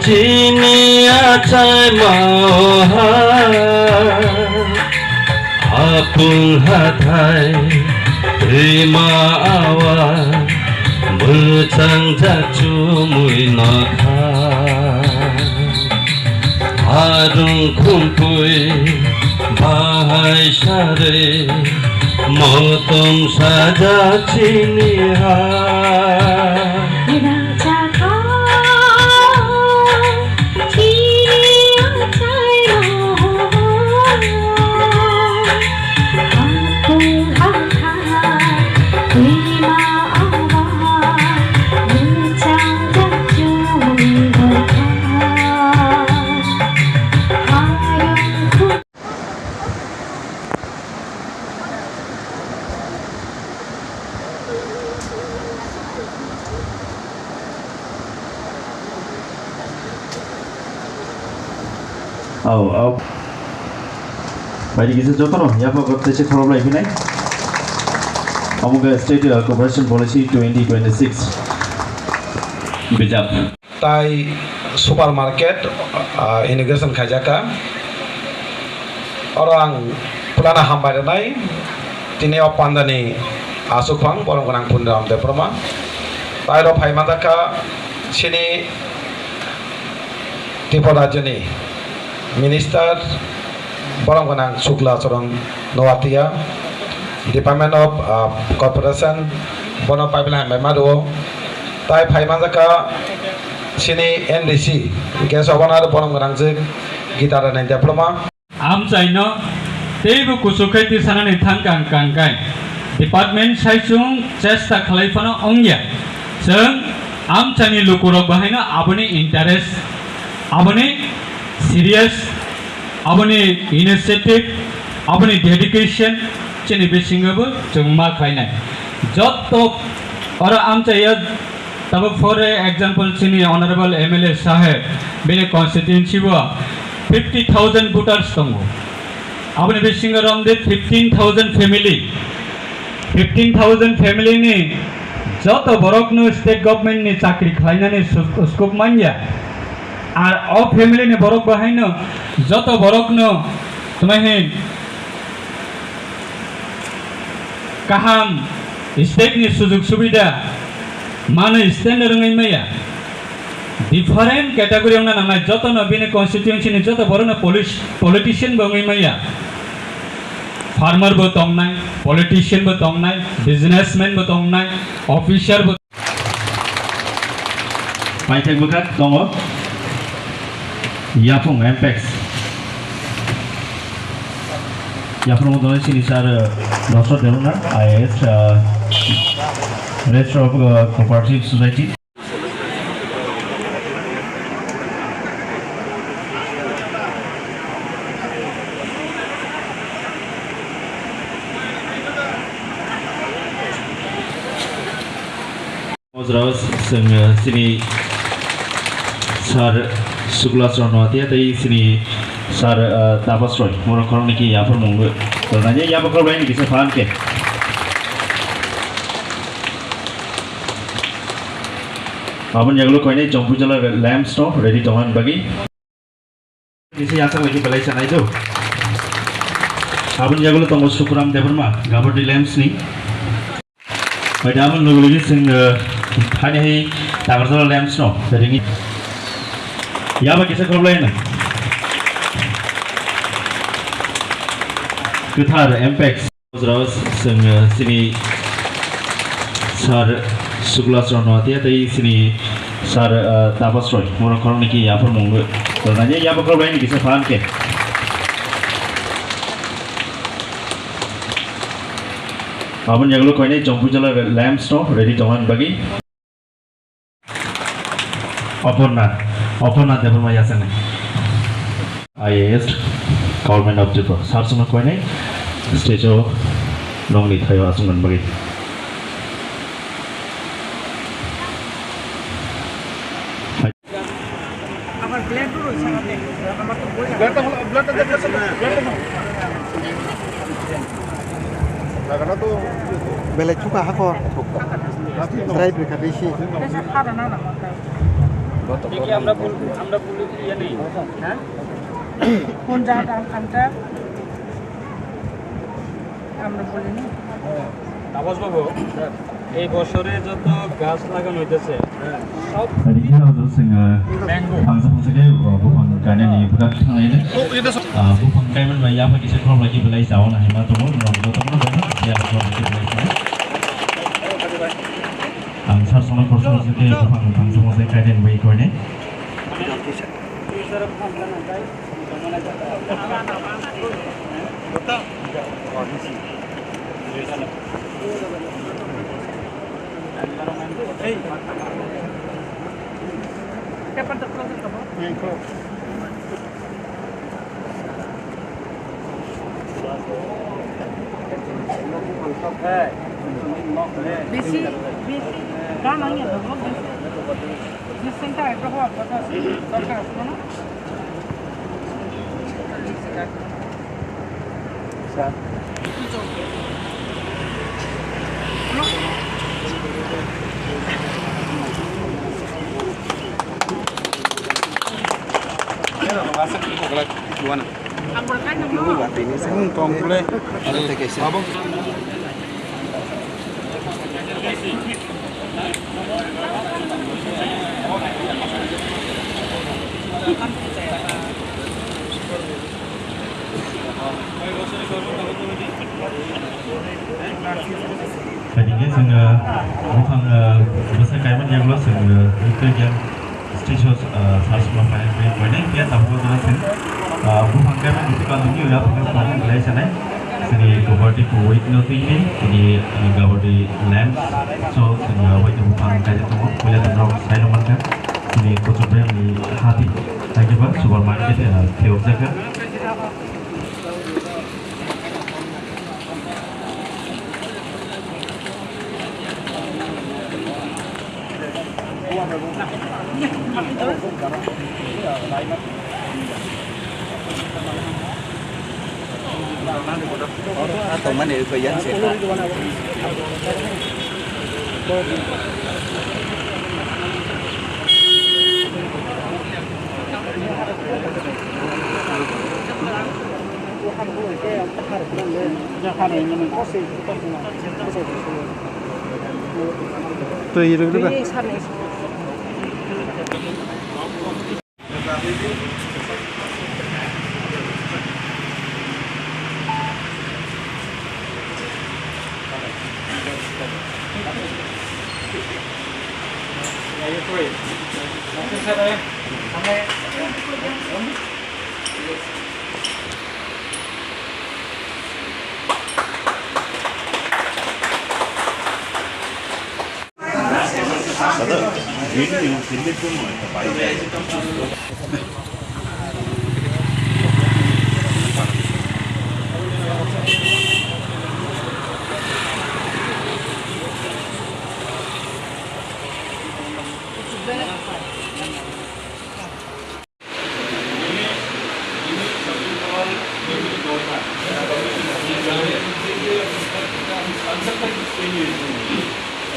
চিনিয়া চাই মহা আপন হাথাই রিমা আওয়া মোজাং জাচু মুই নখা হারুং খুমপুই বাহাই সারে মতম সাজা চিনিহা Baik kita jotono, ya Pak Ketua Forum lagi naik. Amuga State Cooperation Policy 2026. Bijak. Tai supermarket integration khajaka orang pelana hamba danai tini opandani asukpang borong konang pundram de proma tai ro phai madaka sini tipodajani Minister borong konang Shukla Charan Noatia Department of Corporation bono pipeline maro tai phai madaka sini NDC gas obanar borong konang je gitara nai diploma am chaino teibu kusukaiti sanani thangkang kangkai department saisung chesta khlaifano ongya jeng am chani lukurok bahaina aboni interest aboni serious aboni initiative aboni dedication chini bisingabu jengma khainai jotto ora am chaya tabo for example chini honorable MLA saheb bene constituency bo 50,000 voters tongo abone bisingaram de 15,000 family ni joto borokno state government ni chakri khlainani scope manja R O family নে বরক বাহাইন যত বরকনো তোমাহে কাহাম state নি সুযোগ সুবিধা মানে stand রঙাই মাইয়া different category না নামাই যত নবিনে কনস্টিটিউয়েন্সি নি যত বড় না পলিটিশিয়ান বঙাই মাইয়া ফার্মার বো তং নাই পলিটিশিয়ান বো তং নাই বিজনেসম্যান বো তং নাই অফিসার বো Paithak bukat tongo Yapung MPEX Yapung modalnya sini sar Dr. Deruna IAS Minister of Cooperative Society Ozraus sini sar Shukla Charan Noatia tadi sini sar Tapas Roy orang korang niki ya per monggo karena ya bakal lain bisa paham ke Abang jago kau ini jompu jala lamps no ready toman bagi bisa ya lagi balai sana itu Abang jago tunggu syukuram deperma gabar di lamps ni pada abang logo lagi sing hanya hi tagar jala lamps no dari ini ya bagi saya kalau lain Ketar MPEX Ozraus sini sar Shukla Charan Noatia tadi sini sar Tapas Roy orang korang niki ya per monggo karena ya bakal lain bisa paham ke Abang jago kau ini jompu jala lamps no ready toman bagi Oporna deparma yasane IAS Government of Tripura sarsuna kau ini stage o nongli thayo asungan bagi আমার blade রয়েছে সামনে আমার তো বই ব্লেডটা ব্লেডটা Belai cuka hakor. Try berkat isi. Desa khara na na maka. দেখি আমরা বলি ইয়ে নেই হ্যাঁ কোন জায়গা আমটা আমরা বলিনি তাপস বাবু এই বছরে যত গাছ লাগানো হইতেছে সব Tadi kita जोङो ম্যাঙ্গো फांसे फांसे बुफां गायनायनि हुदा थांनायनो बुफां गायमोन बा याफा किसे प्रब्लेम लagi belai जावन हायमा दङ नंगौ दङ ya प्रब्लेम belai आं सारसना खरसना जुदि बुफां फांसे फांसे गायनायनि बै गयने kapan terclose kamu besi kan nanya dong besi senta itu apa kata सरकार असतो ना Tadinya जोङो बुफां बोसोर गायमोन जेब्ला जोङो बेफोर स्टेजआव सार्समा फायनाय गयनाय गैया दाबो जों बुफां गायमोन बेखौ नुनि उनाव बुफां गायनाय जानाय जोंनि गभार्नमेन्टखौ वेटनो फैनि जोंनि गावनि लेन्ड स' जोङो वेट बुफां गायनाय दङ पहिला जोंनाव साइड मार्केट जोंनि गथ'फोरनि हाथि थागिबा सुपार मार्केट थेव जायगा Teman itu yang sehat. Tuh hidup juga.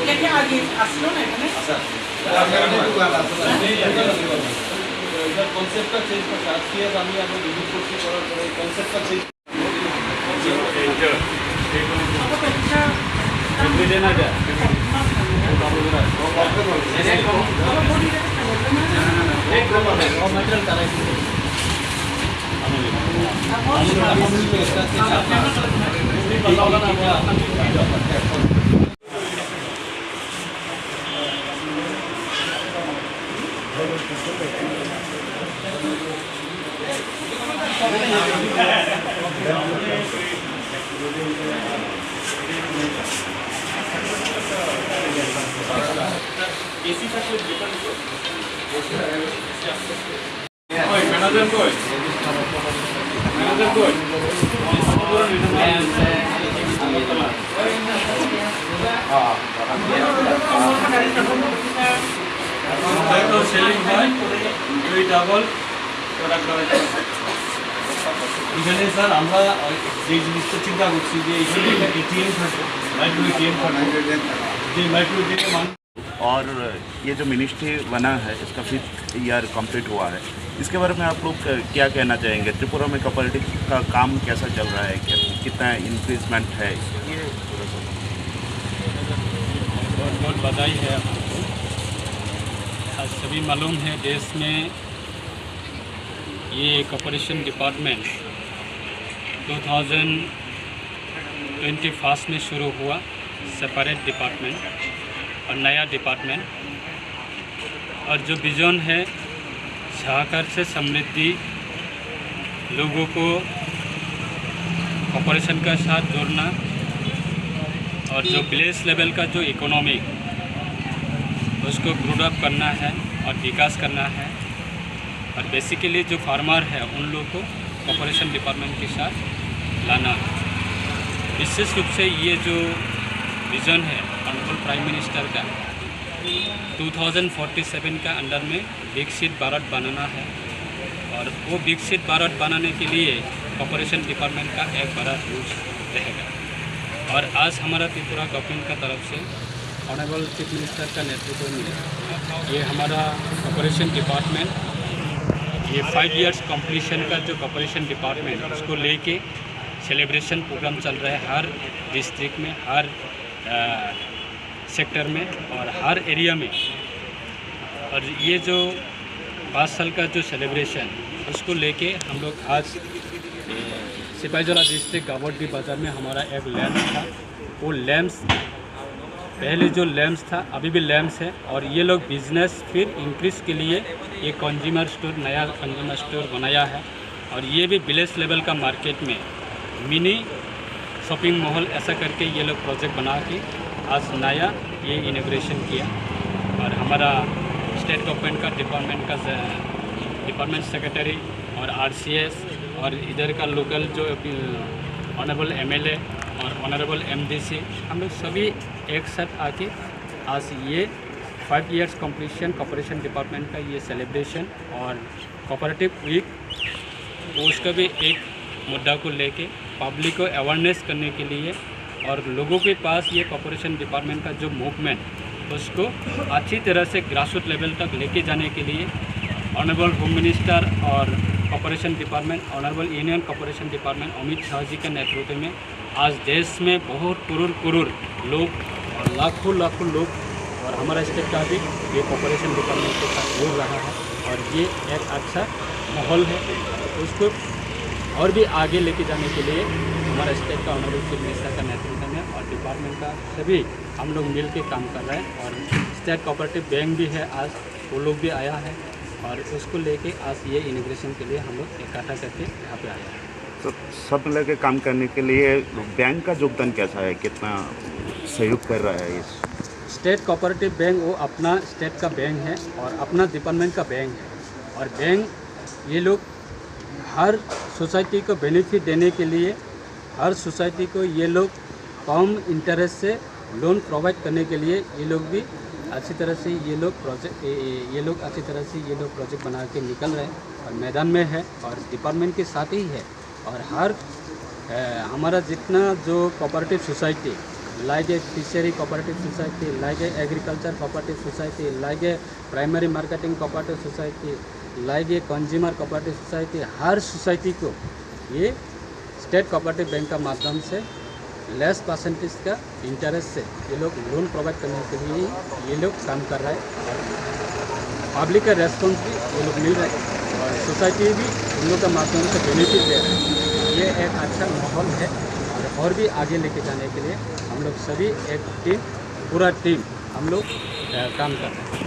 Jadi lagi aslo na এখানে কনসেপ্টটা চেঞ্জ করতে আজকে আমি আবার ভিজিট করছি করার পরে কনসেপ্টটা চেঞ্জ এসি থাকলে বেটার হতো ওই ম্যানেজার কই সেলিং হয় দুই ডাবল প্রোডাক্ট এখানে স্যার আমরা যে জিনিসটা চিন্তা করছি যে এখানে একটা এটিএম থাকে, মাইক্রো এটিএম থাকে, যে মাইক্রো এটিএম মানুষ और ये जो मिनिस्ट्री बना है इसका 5th ईयर कंप्लीट हुआ है, इसके बारे में आप लोग क्या कहना चाहेंगे? त्रिपुरा में कोऑपरेटिव का काम कैसा चल रहा है, कितना इंक्रीजमेंट है, ये बहुत बहुत बधाई है आपको। आज सभी मालूम है देश में ये कोऑपरेशन डिपार्टमेंट 2021 में शुरू हुआ, सेपरेट डिपार्टमेंट और नया डिपार्टमेंट, और जो विजन है सहकार से समृद्धि, लोगों को कोऑपरेशन का साथ जोड़ना, और जो विलेज लेवल का जो इकोनॉमी उसको ग्रोड अप करना है और विकास करना है, और बेसिकली जो फार्मर है उन लोगों को कोऑपरेशन डिपार्टमेंट के साथ लाना है। विशेष रूप से ये जो विज़न है ऑनरेबल प्राइम मिनिस्टर का 2047 का अंडर में विकसित भारत बनाना है, और वो विकसित भारत बनाने के लिए कोऑपरेशन डिपार्टमेंट का एक बड़ा रोल रहेगा। और आज हमारा त्रिपुरा गवर्नमेंट का तरफ से ऑनरेबल चीफ मिनिस्टर का नेतृत्व में ये हमारा कोऑपरेशन डिपार्टमेंट, ये 5 इयर्स कंप्लीशन का जो कोऑपरेशन डिपार्टमेंट उसको लेके सेलिब्रेशन प्रोग्राम चल रहा है हर डिस्ट्रिक्ट में, हर सेक्टर में और हर एरिया में। और ये जो 5 साल का जो सेलिब्रेशन उसको लेके हम लोग आज सिपाहीजला डिस्ट्रिक्ट गावटी बाज़ार में हमारा एक लैम्प था, वो लैम्प्स पहले जो लैम्प्स था अभी भी लैम्प्स है, और ये लोग बिजनेस फिर इंक्रीज़ के लिए ये कंज्यूमर स्टोर, नया कंज्यूमर स्टोर बनाया है, और ये भी विलेज लेवल का मार्केट में मिनी शॉपिंग मॉल ऐसा करके ये लोग प्रोजेक्ट बना के आज नया ये इनॉग्रेशन किया। और हमारा स्टेट गवर्नमेंट का डिपार्टमेंट सेक्रेटरी और RCS और इधर का लोकल जो ऑनरेबल MLA और ऑनरेबल MDC, हम लोग सभी एक साथ आके आज ये 5 इयर्स कंप्लीशन कोऑपरेशन डिपार्टमेंट का ये सेलिब्रेशन और कोऑपरेटिव वीक, उसका भी एक मुद्दा को लेके पब्लिक को अवेयरनेस करने के लिए और लोगों के पास ये कोऑपरेशन डिपार्टमेंट का जो मूवमेंट उसको अच्छी तरह से ग्रासरूट लेवल तक लेके जाने के लिए ऑनरेबल होम मिनिस्टर और cooperation department, honourable union cooperation department Amit Shah ji के नेतृत्व में आज देश में बहुत करोड़ लोग और लाखों लोग और हमारा स्टेट का भी ये कोऑपरेशन डिपार्टमेंट के साथ जुड़ रहा है, और ये एक अच्छा माहौल है। उसको और भी आगे लेके जाने के लिए हमारा स्टेट का ऑनरेबल चीफ मिनिस्टर का नेतृत्व में और डिपार्टमेंट का सभी हम लोग मिल के काम कर रहे हैं। और स्टेट कोऑपरेटिव बैंक भी है, आज वो लोग भी आया है, और उसको लेके आज ये इनॉग्रेशन के लिए हम लोग इकट्ठा करके यहाँ पे आए हैं। तो सब लेके काम करने के लिए बैंक का योगदान कैसा है, कितना सहयोग कर रहा है? इस स्टेट कोऑपरेटिव बैंक वो अपना स्टेट का बैंक है और अपना डिपार्टमेंट का बैंक है, और बैंक ये लोग हर सोसाइटी को बेनिफिट देने के लिए हर सोसाइटी को ये लोग कम इंटरेस्ट से लोन प्रोवाइड करने के लिए ये लोग भी अच्छी तरह से ये लोग प्रोजेक्ट बना के निकल रहे हैं और मैदान में है, और डिपार्टमेंट के साथ ही है। और हर हमारा जितना जो cooperative society like a fishery cooperative society, like a agriculture cooperative society, like a primary marketing cooperative society, like a consumer cooperative society, her society को ये स्टेट कोऑपरेटिव बैंक का माध्यम से लेस परसेंटेज का इंटरेस्ट से ये लोग loan provide करने के लिए ये लोग काम कर रहे हैं, और पब्लिक का रेस्पॉन्स भी ये लोग मिल रहा है, और सोसाइटी भी उन लोग का माध्यम से बेनिफिट ले रहे हैं। ये एक अच्छा माहौल है, और भी आगे लेके जाने के लिए हम लोग सभी एक टीम, पूरा टीम हम लोग काम कर रहे हैं।